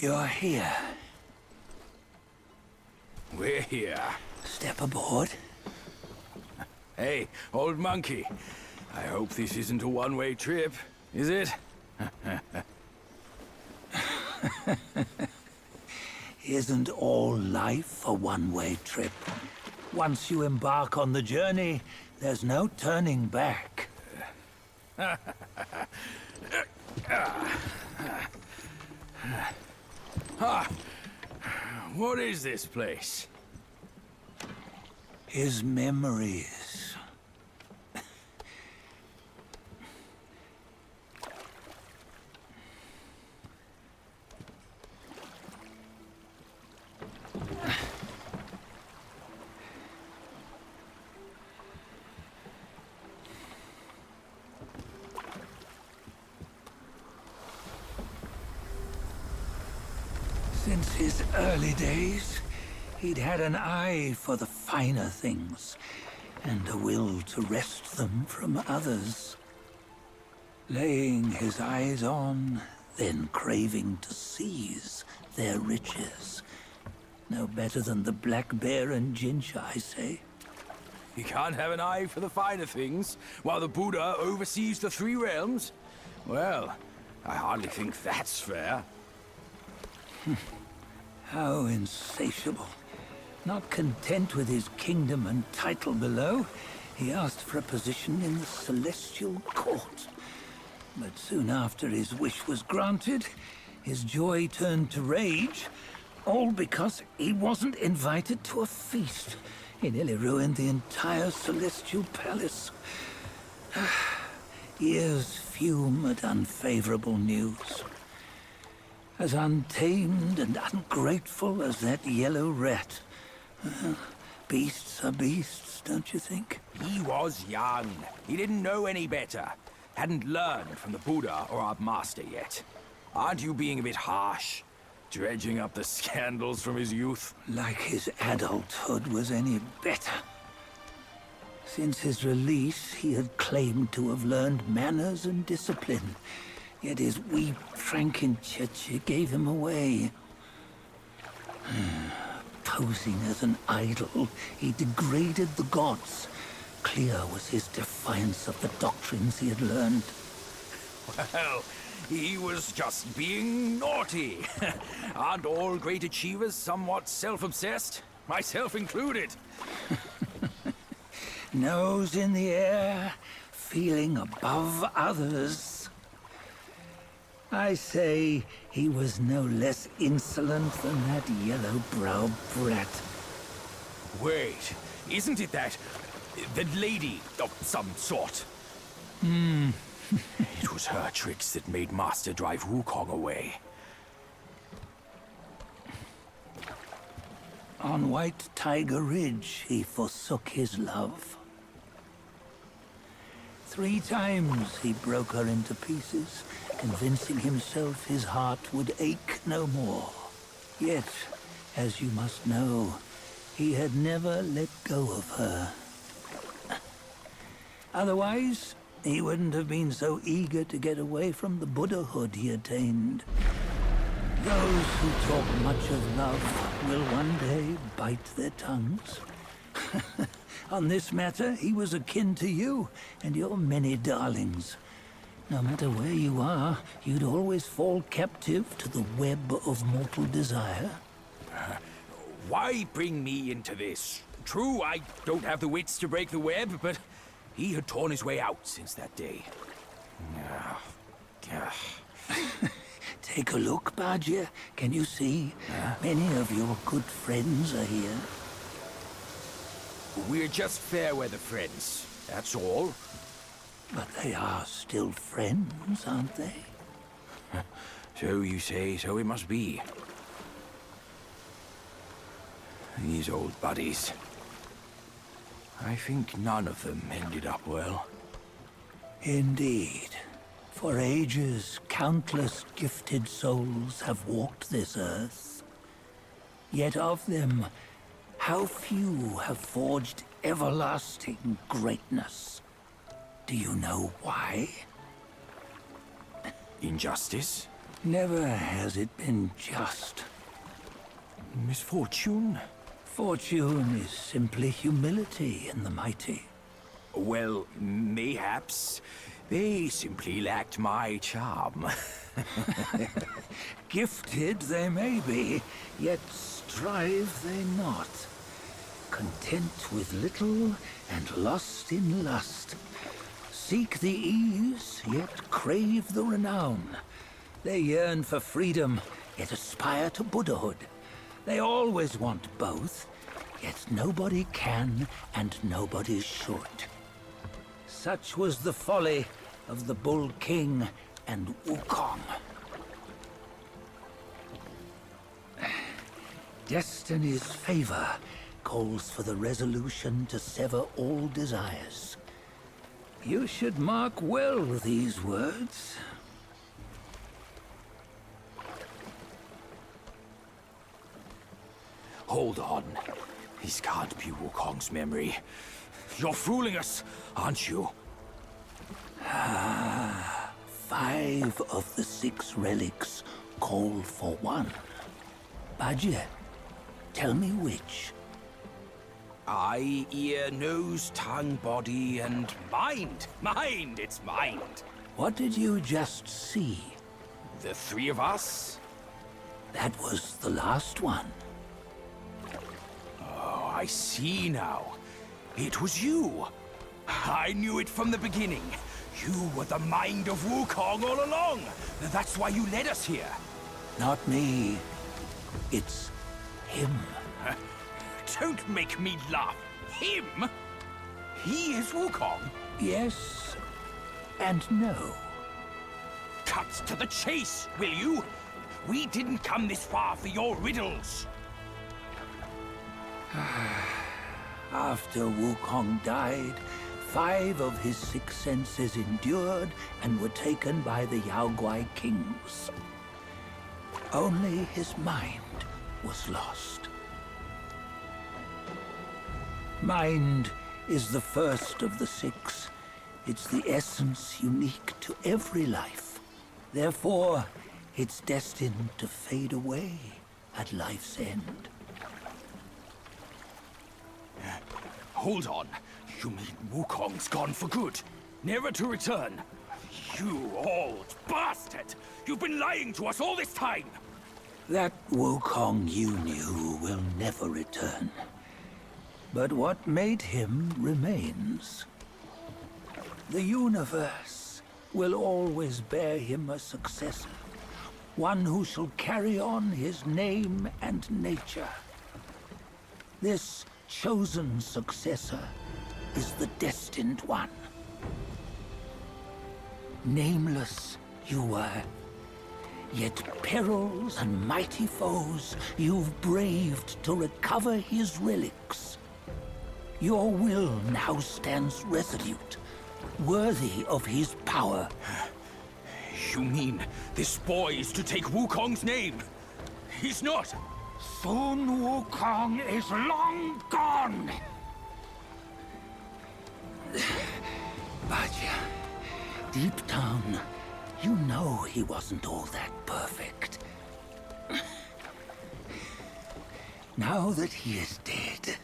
You're here. We're here. Step aboard. Hey, old monkey. I hope this isn't a one-way trip, is it? Isn't all life a one-way trip? Once you embark on the journey, there's no turning back. What is this place? His memories. Since his early days, he'd had an eye for the finer things, and a will to wrest them from others. Laying his eyes on, then craving to seize their riches. No better than the black bear and Jinch, I say. You can't have an eye for the finer things, while the Buddha oversees the three realms? Well, I hardly think that's fair. How insatiable. Not content with his kingdom and title below, he asked for a position in the celestial court. But soon after his wish was granted, his joy turned to rage, all because he wasn't invited to a feast. He nearly ruined the entire celestial palace. Ears fume at unfavorable news. As untamed and ungrateful as that yellow rat. Beasts are beasts, don't you think? He was young. He didn't know any better. Hadn't learned from the Buddha or our master yet. Aren't you being a bit harsh? Dredging up the scandals from his youth? Like his adulthood was any better. Since his release, he had claimed to have learned manners and discipline. Yet his weak Frankenchurch gave him away. Posing as an idol, he degraded the gods. Clear was his defiance of the doctrines he had learned. Well, he was just being naughty. Aren't all great achievers somewhat self-obsessed? Myself included. Nose in the air, feeling above others. I say he was no less insolent than that yellow-browed brat. Wait, isn't it that lady of some sort? It was her tricks that made Master drive Wukong away. On White Tiger Ridge, he forsook his love. 3 times he broke her into pieces, convincing himself his heart would ache no more. Yet, as you must know, he had never let go of her. Otherwise, he wouldn't have been so eager to get away from the Buddhahood he attained. Those who talk much of love will one day bite their tongues. On this matter, he was akin to you and your many darlings. No matter where you are, you'd always fall captive to the web of mortal desire. Why bring me into this? True, I don't have the wits to break the web, but he had torn his way out since that day. Take a look, Bajia. Can you see? Many of your good friends are here. We're just fair-weather friends, that's all. But they are still friends, aren't they? So you say, so it must be. These old buddies. I think none of them ended up well. Indeed. For ages, countless gifted souls have walked this earth. Yet of them, how few have forged everlasting greatness? Do you know why? Injustice? Never has it been just. Misfortune? Fortune is simply humility in the mighty. Well, mayhaps. They simply lacked my charm. Gifted they may be, yet strive they not. Content with little and lost in lust. Seek the ease, yet crave the renown. They yearn for freedom, yet aspire to Buddhahood. They always want both, yet nobody can and nobody should. Such was the folly of the Bull King and Wukong. Destiny's favor calls for the resolution to sever all desires. You should mark well these words. Hold on. This can't be Wukong's memory. You're fooling us, aren't you? 5 of the 6 relics call for one. Bajie, tell me which. Eye, ear, nose, tongue, body, and mind. Mind, it's mind. What did you just see? The 3 of us? That was the last one. Oh, I see now. It was you. I knew it from the beginning. You were the mind of Wukong all along. That's why you led us here. Not me. It's him. Don't make me laugh. Him? He is Wukong? Yes and no. Cut to the chase, will you? We didn't come this far for your riddles. After Wukong died, 5 of his 6 senses endured and were taken by the Yaoguai kings. Only his mind was lost. Mind is the first of the 6. It's the essence unique to every life. Therefore, it's destined to fade away at life's end. Hold on. You mean Wukong's gone for good? Never to return? You old bastard! You've been lying to us all this time! That Wukong you knew will never return. But what made him remains. The universe will always bear him a successor. One who shall carry on his name and nature. This chosen successor is the destined one. Nameless you were, yet perils and mighty foes you've braved to recover his relics. Your will now stands resolute, worthy of his power. You mean this boy is to take Wukong's name? He's not! Sun Wukong is long gone! Bajie, deep down, you know he wasn't all that perfect. Now that he is dead,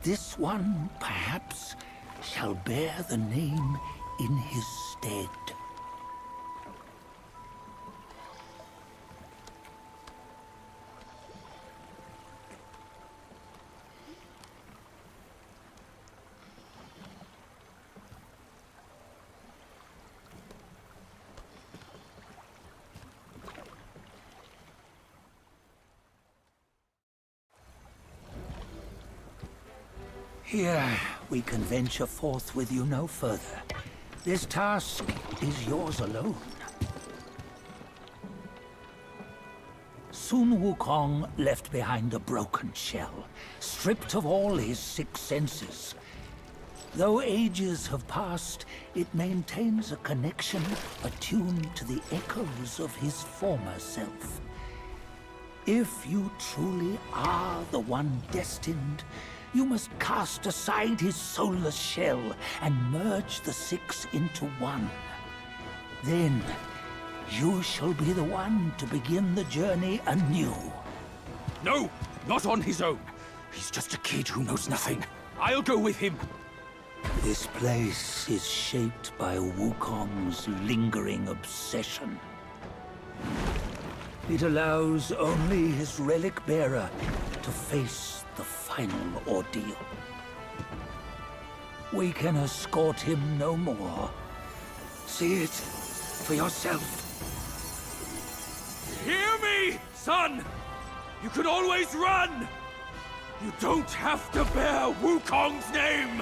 this one, perhaps, shall bear the name in his stead. Here, we can venture forth with you no further. This task is yours alone. Sun Wukong left behind a broken shell, stripped of all his 6 senses. Though ages have passed, it maintains a connection attuned to the echoes of his former self. If you truly are the one destined, you must cast aside his soulless shell and merge the 6 into one. Then, You shall be the one to begin the journey anew. No, not on his own. He's just a kid who knows nothing. I'll go with him. This place is shaped by Wukong's lingering obsession. It allows only his relic bearer to face the final ordeal. We can escort him no more. See it for yourself. Hear me, son! You can always run! You don't have to bear Wukong's name!